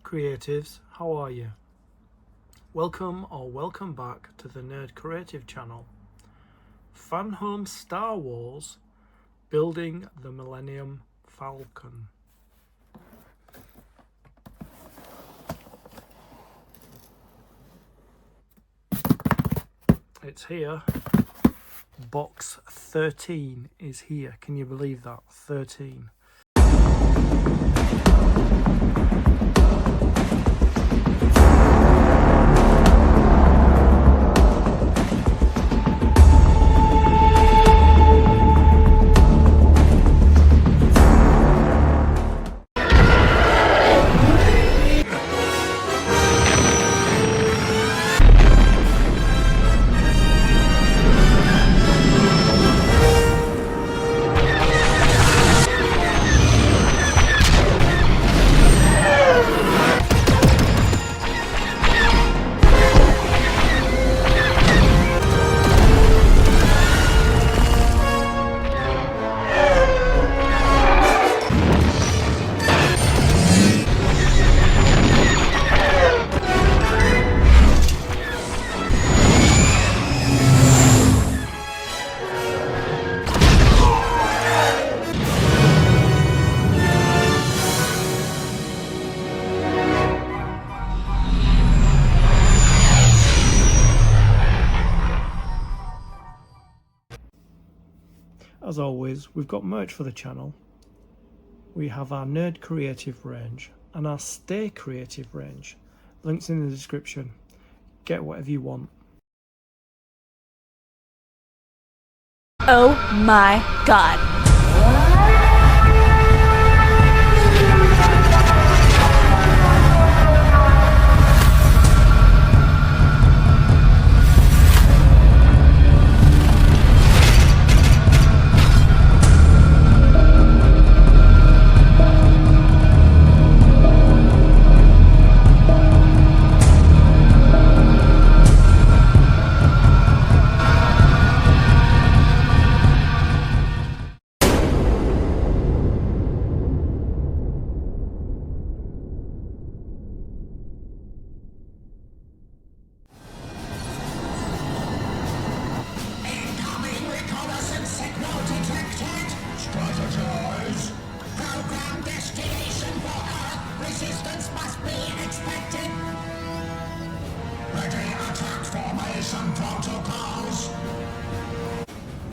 Creatives, how are you? Welcome or welcome back to the Nerd Creative channel. FANHOME Star Wars building the Millennium Falcon. It's here. Box 13 is here. Can you believe that? 13. As always, we've got merch for the channel. We have our Nerd Creative range and our Stay Creative range. Links in the description. Get whatever you want. Oh my god.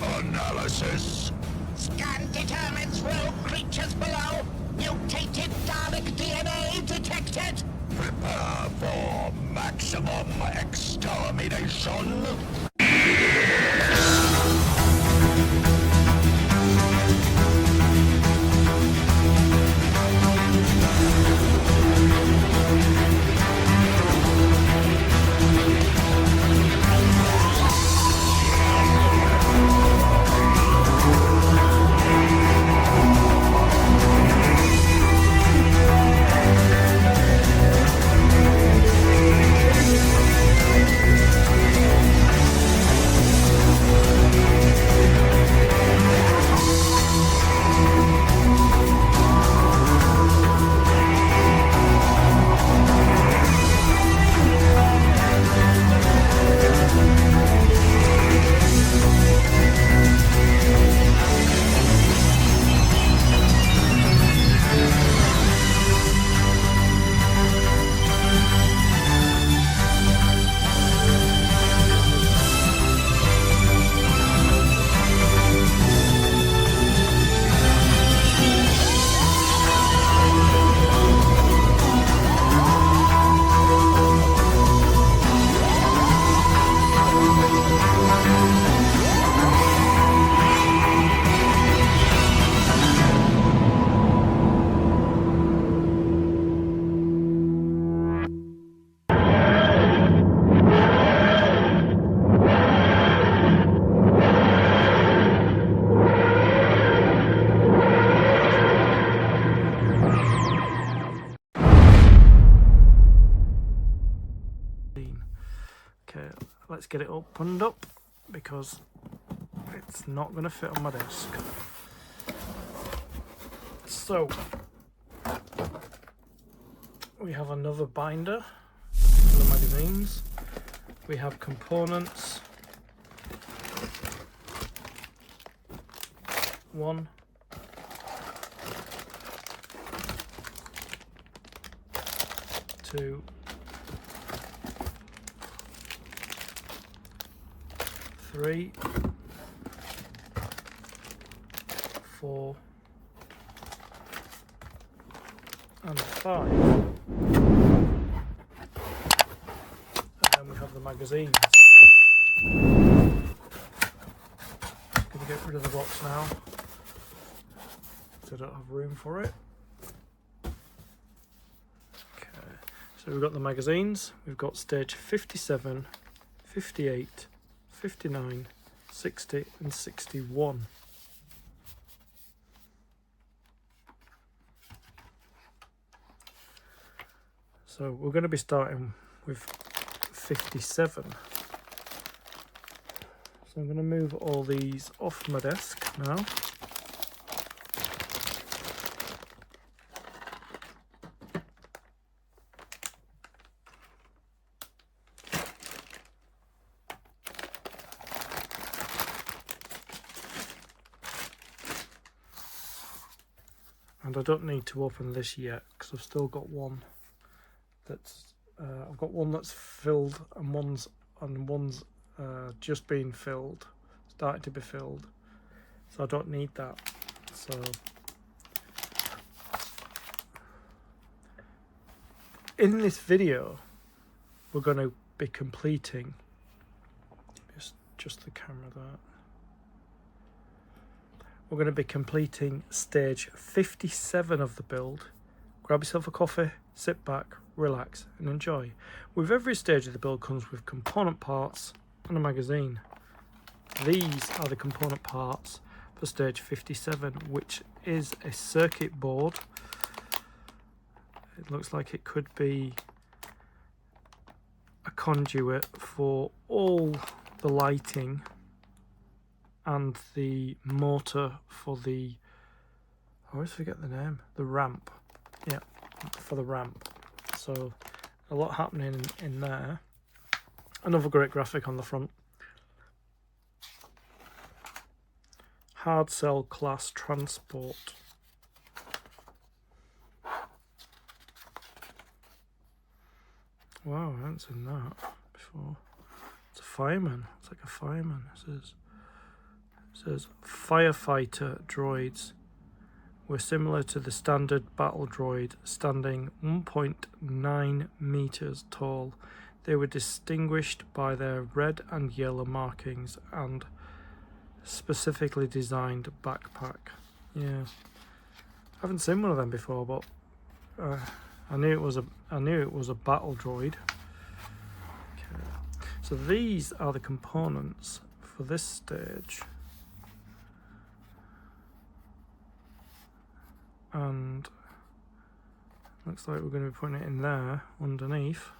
Analysis. Scan determines rogue creatures below. Mutated Dalek DNA detected. Prepare for maximum extermination. let's get it opened up because it's not going to fit on my desk. So we have another binder for the magazines. We have components. 1, 2, 3, 4, and 5. And then we have the magazines. Just going to get rid of the box now, so I don't have room for it. Okay, so we've got the magazines. We've got stage 57, 58, 59, 60 and 61. So we're going to be starting with 57. So I'm going to move all these off my desk now. And I don't need to open this yet because I've still got one that's I've got one that's filled and one's just being filled, starting to be filled, so I don't need that. So in this video we're going to be completing just the camera there. We're going to be completing stage 57 of the build. Grab yourself a coffee, sit back, relax and enjoy. With every stage of the build comes with component parts and a magazine. These are the component parts for stage 57, which is a circuit board. It looks like it could be a conduit for all the lighting and the motor for the, I always forget the name, the ramp. Yeah, for the ramp. So a lot happening in there. Another great graphic on the front. Hard cell class transport. Wow, I haven't seen that before. It's a fireman. It's like a fireman. It says firefighter droids were similar to the standard battle droid, standing 1.9 meters tall. They were distinguished by their red and yellow markings and specifically designed backpack. Yeah, I haven't seen one of them before, but I knew it was a battle droid. Okay. So these are the components for this stage. And looks like we're going to be putting it in there underneath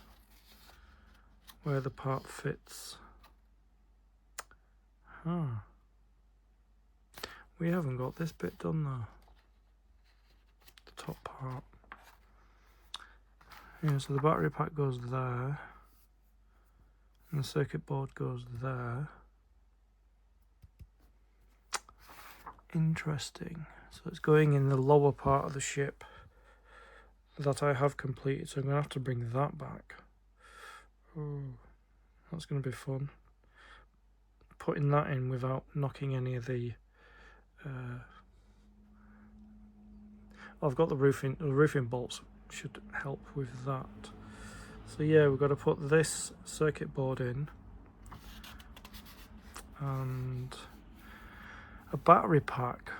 where the part fits. We haven't got this bit done though, the top part. Yeah, so the battery pack goes there and the circuit board goes there. Interesting. So it's going in the lower part of the ship that I have completed, so I'm going to have to bring that back. Oh, that's going to be fun. Putting that in without knocking any of the... I've got the roofing bolts should help with that. So yeah, we've got to put this circuit board in. And a battery pack,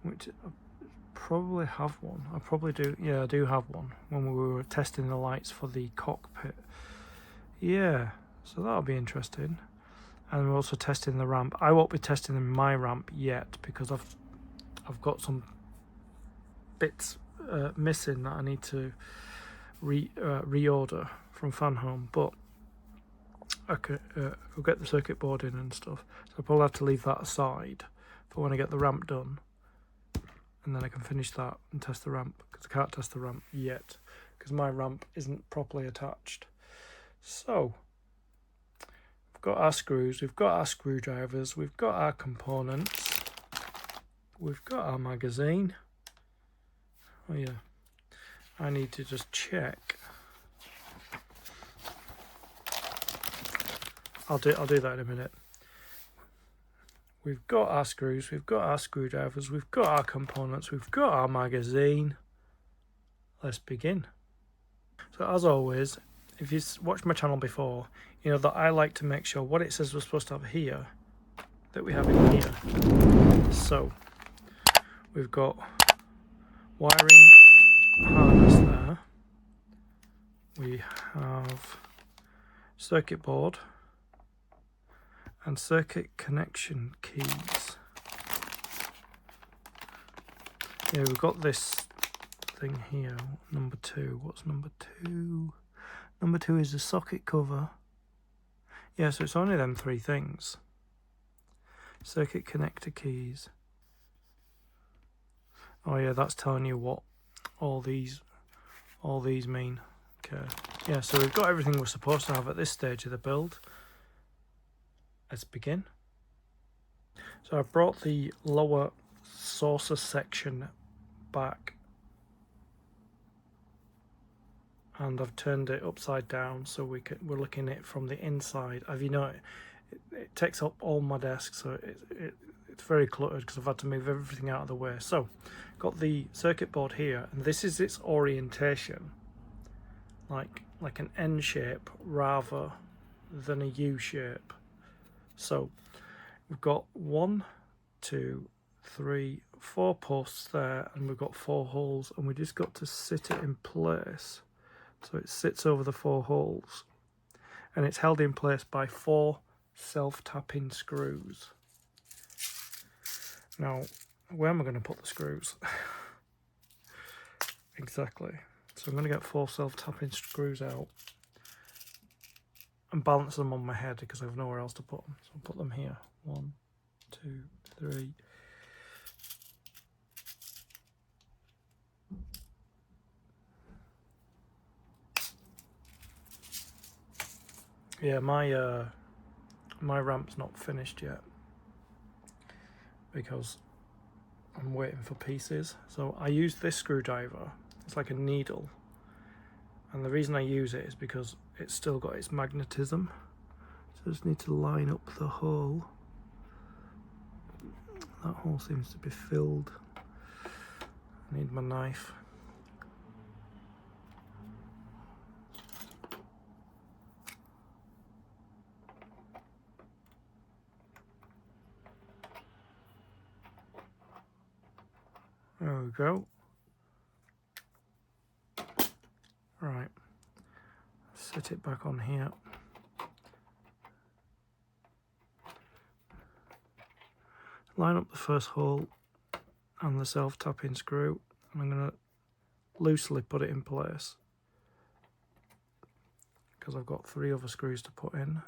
which I probably have one. I probably do. Yeah, I do have one when we were testing the lights for the cockpit. Yeah, so that'll be interesting. And we're also testing the ramp. I won't be testing my ramp yet because I've got some bits missing that I need to reorder from FANHOME. But I'll get the circuit board in and stuff. So I'll probably have to leave that aside for when I get the ramp done. And then I can finish that and test the ramp, because I can't test the ramp yet because my ramp isn't properly attached. So we've got our screws, we've got our screwdrivers, we've got our components, we've got our magazine. Oh yeah, I need to just check. I'll do that in a minute. We've got our screws, we've got our screwdrivers, we've got our components, we've got our magazine. Let's begin. So as always, if you've watched my channel before, you know that I like to make sure what it says we're supposed to have here, that we have in here. So we've got wiring harness there. We have circuit board and circuit connection keys. Yeah, we've got this thing here, number 2. What's number 2? Number 2 is the socket cover. Yeah, so it's only them 3 things. Circuit connector keys. Oh yeah, that's telling you what all these mean. Okay. Yeah, so we've got everything we're supposed to have at this stage of the build. Let's begin. So I've brought the lower saucer section back and I've turned it upside down so we're looking at it from the inside. As you know, it takes up all my desk, so it's very cluttered because I've had to move everything out of the way. So got the circuit board here, and this is its orientation, like an N shape rather than a U shape. So we've got 1, 2, 3, 4 posts there, and we've got 4 holes, and we just got to sit it in place so it sits over the 4 holes, and it's held in place by 4 self-tapping screws. Now, where am I going to put the screws? Exactly. So I'm going to get 4 self-tapping screws out and balance them on my head because I have nowhere else to put them. So I'll put them here. 1, 2, 3. Yeah, my ramp's not finished yet because I'm waiting for pieces. So I use this screwdriver. It's like a needle, and the reason I use it is because it's still got its magnetism. So I just need to line up the hole. That hole seems to be filled. I need my knife. There we go. Right, set it back on here. Line up the first hole and the self-tapping screw, and I'm going to loosely put it in place because I've got 3 other screws to put in.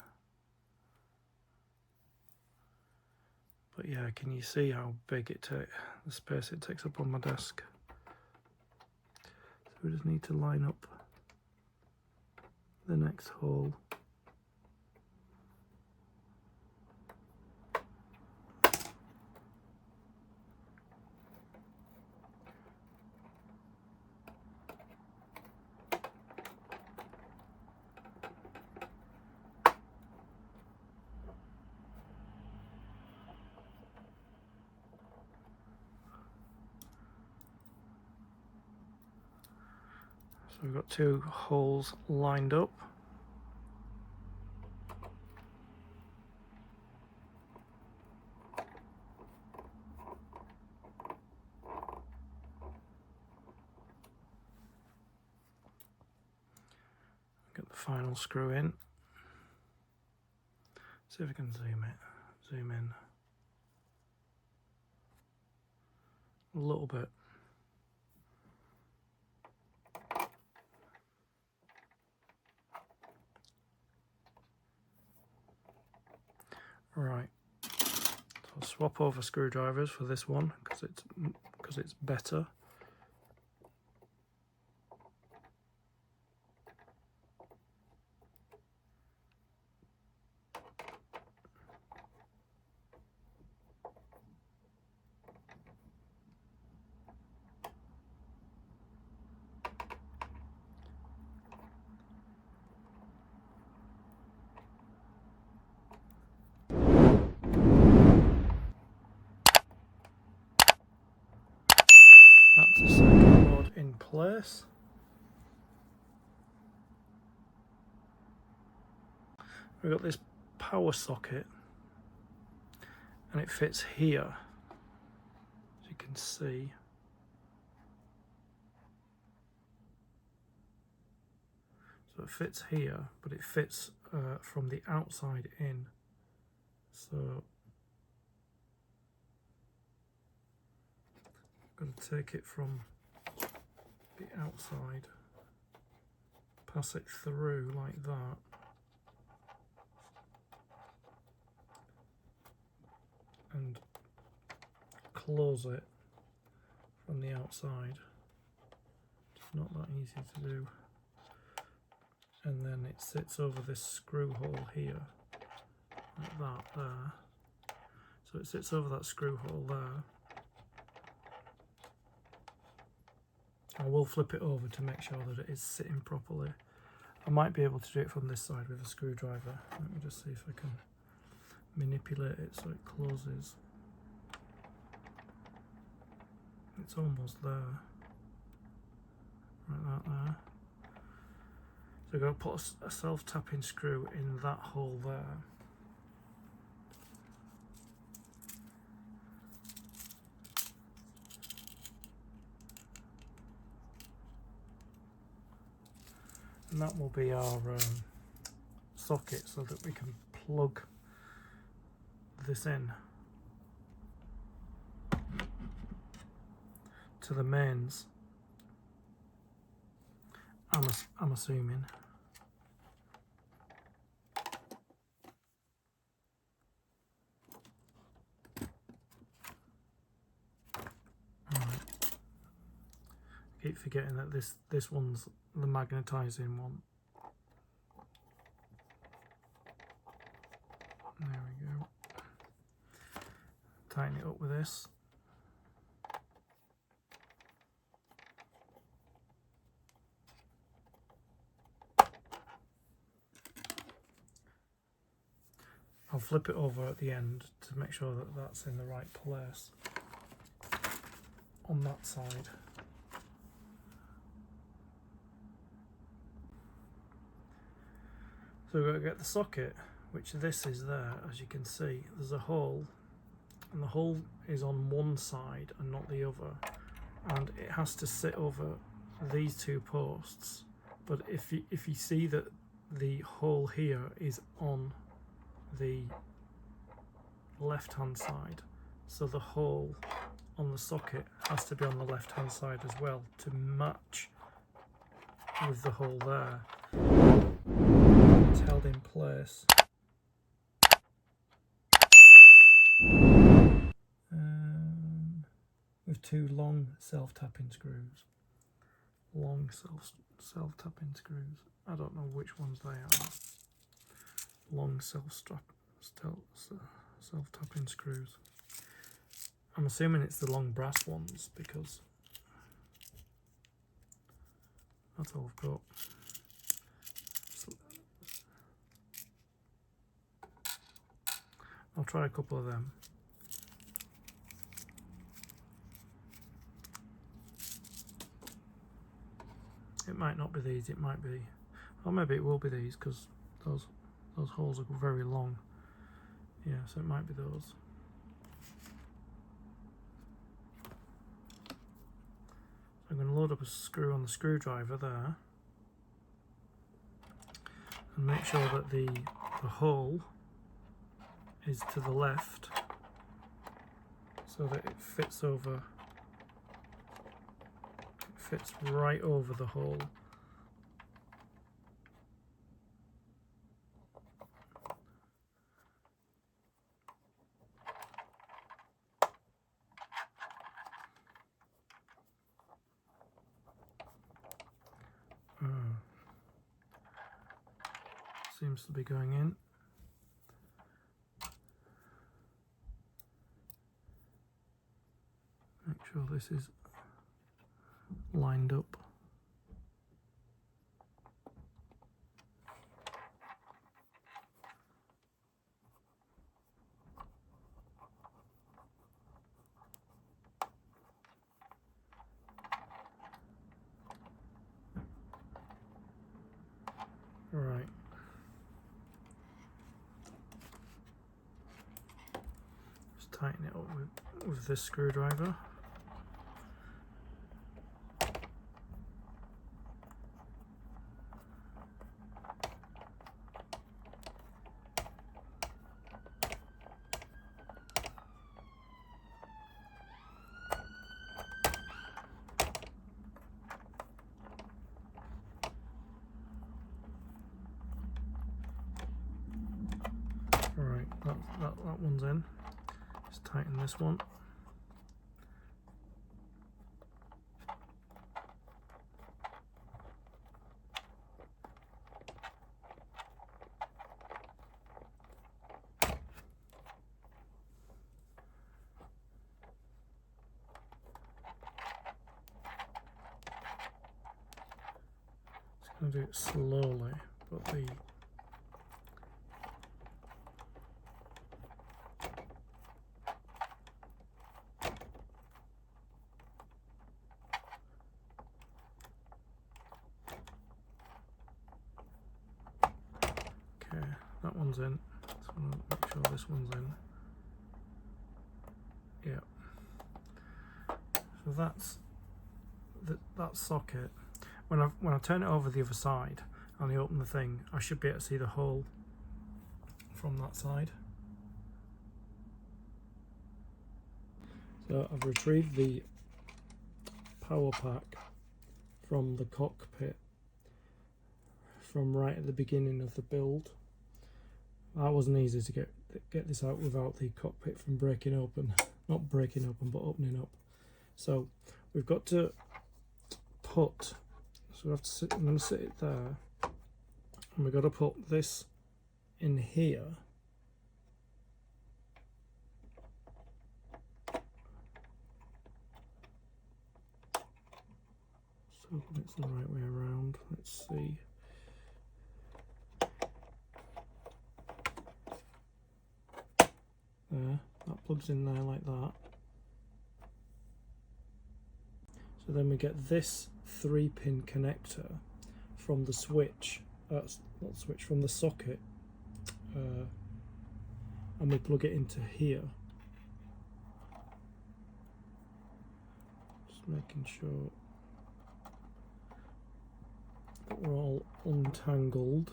But yeah, can you see how big the space it takes up on my desk? So we just need to line up the next hole. So we've got 2 holes lined up. Get the final screw in. See if I can zoom in a little bit. Right. So I'll swap over screwdrivers for this one because it's better. That's the second rod in place. We've got this power socket and it fits here, as you can see. So it fits here, but it fits from the outside in. So I'm going to take it from the outside, pass it through like that, and close it from the outside. It's not that easy to do. And then it sits over this screw hole here, like that there. So it sits over that screw hole there. I will flip it over to make sure that it is sitting properly. I might be able to do it from this side with a screwdriver. Let me just see if I can manipulate it so it closes. It's almost there. Like that there. So I'm going to put a self-tapping screw in that hole there. And that will be our socket so that we can plug this in to the mains. I'm assuming. Right. Keep forgetting that this one's the magnetizing one. There we go. Tighten it up with this. I'll flip it over at the end to make sure that that's in the right place on that side. So we're going to get the socket, which this is there, as you can see. There's a hole, and the hole is on one side and not the other, and it has to sit over these two posts. But if you see that the hole here is on the left hand side, so the hole on the socket has to be on the left hand side as well to match with the hole there. It's held in place with two long self-tapping screws. Long self-tapping screws. I don't know which ones they are. Long self-tapping screws. I'm assuming it's the long brass ones because that's all I've got. I'll try a couple of them. It might not be these, it might be, or maybe it will be these because those holes are very long. Yeah, so it might be those. So I'm going to load up a screw on the screwdriver there and make sure that the hole is to the left so that it fits over, it fits right over the hole. seems to be going in. Make sure this is lined up. Right. Just tighten it up with this screwdriver. Right, that one's in. Just tighten this one. Just going to do it slowly, but the that one's in. Just want to make sure this one's in. Yeah. So that's that socket. When I turn it over the other side and I open the thing, I should be able to see the hole from that side. So I've retrieved the power pack from the cockpit from right at the beginning of the build. That wasn't easy to get this out without the cockpit from breaking open. Not breaking open, but opening up. So we've got to put, so we have to sit, I'm going to sit it there, and we've got to put this in here. So it's the right way around. Let's see. There, that plugs in there like that. So then we get this 3-pin connector from the switch, not switch, from the socket, and we plug it into here. Just making sure that we're all untangled.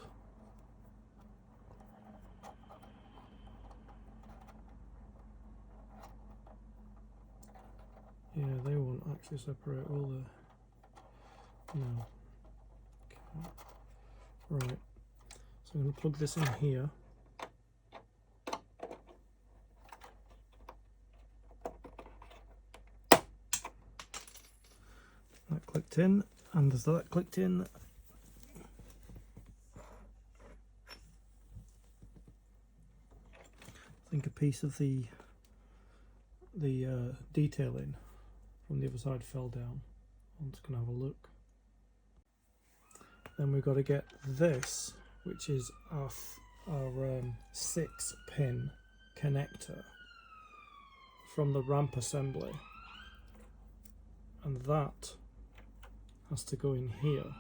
Yeah, they won't actually separate, will they? No. Okay. Right. So I'm going to plug this in here. That clicked in, and as that clicked in, I think a piece of the detailing from the other side fell down. I'm just going to have a look. Then we've got to get this, which is our 6-pin connector from the ramp assembly, and that has to go in here.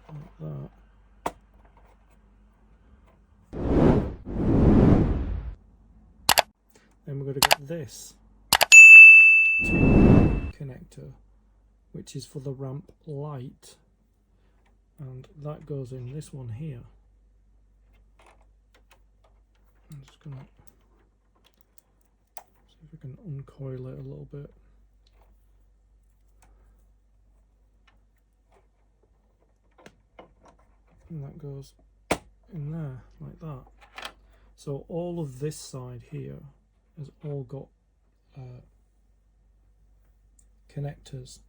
Like that. Then we're going to get this 2 connector, which is for the ramp light, and that goes in this one here. I'm just going to see if we can uncoil it a little bit. And that goes in there like that. So all of this side here has all got connectors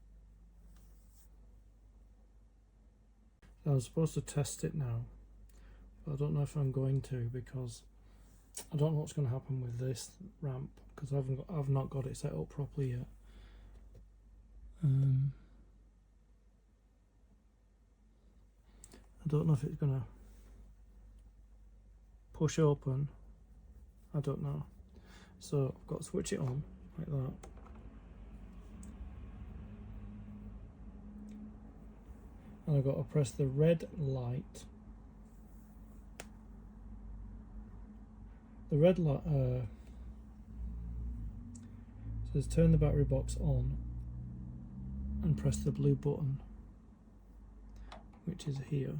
I'm supposed to test it now, but I don't know if I'm going to, because I don't know what's going to happen with this ramp, because I've not got it set up properly yet. I don't know if it's going to push open. I don't know. So I've got to switch it on like that. And I've got to press the red light. The red light says turn the battery box on and press the blue button, which is here.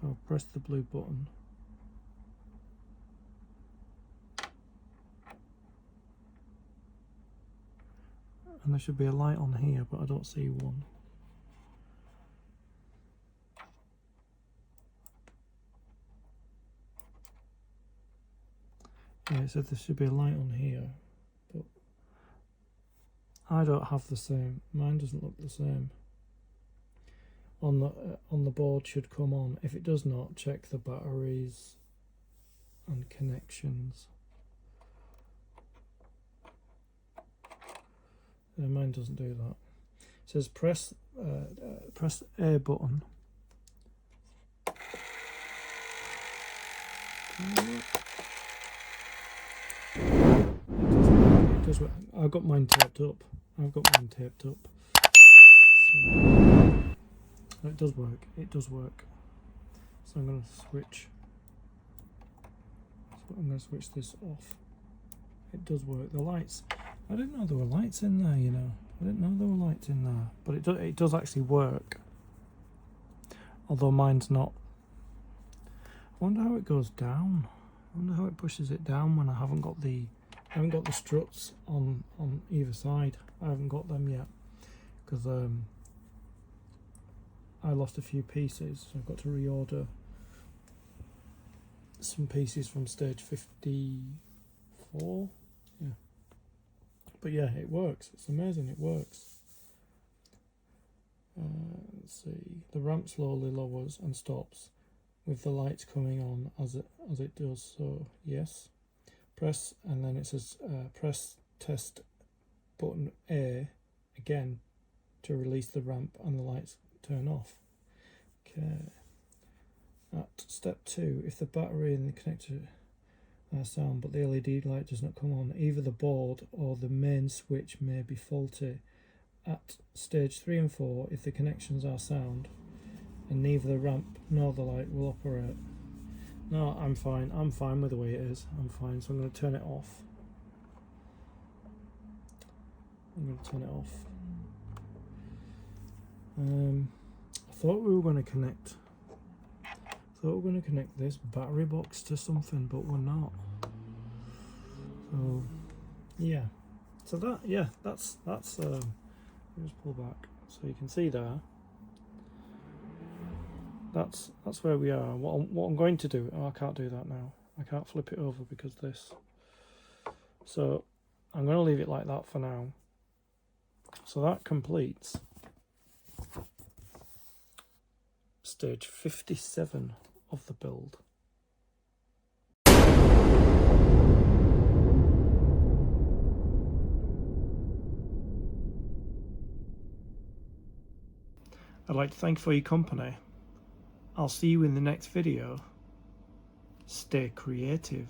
So I'll press the blue button. And there should be a light on here, but I don't see one. Yeah, it said there should be a light on here, but I don't have the same. Mine doesn't look the same. On the board should come on. If it does not, check the batteries and connections. Mine doesn't do that. It says press A button. It does work. I've got mine taped up. So it does work. It does work. So I'm going to switch. So I'm going to switch this off. It does work. The lights. I didn't know there were lights in there, you know. I didn't know there were lights in there. But it does actually work. Although mine's not. I wonder how it goes down. I wonder how it pushes it down when I haven't got the struts on either side. I haven't got them yet. Because I lost a few pieces. So I've got to reorder some pieces from stage 54. Yeah. But yeah, it works. It's amazing. It works. Let's see. The ramp slowly lowers and stops with the lights coming on as it does. So yes, press, and then it says press test button A again to release the ramp and the lights turn off. Okay. At step 2, if the battery and the connector sound but the LED light does not come on, either the board or the main switch may be faulty. At stage 3 and 4, if the connections are sound and neither the ramp nor the light will operate. No, I'm fine with the way it is. I'm fine, so I'm going to turn it off. I thought we were going to connect this battery box to something, but we're not. So yeah, so that's let me just pull back so you can see there. That's where we are. What I'm going to do, I can't do that now. I can't flip it over because this. So I'm going to leave it like that for now. So that completes stage 57 of the build. I'd like to thank you for your company. I'll see you in the next video. Stay creative.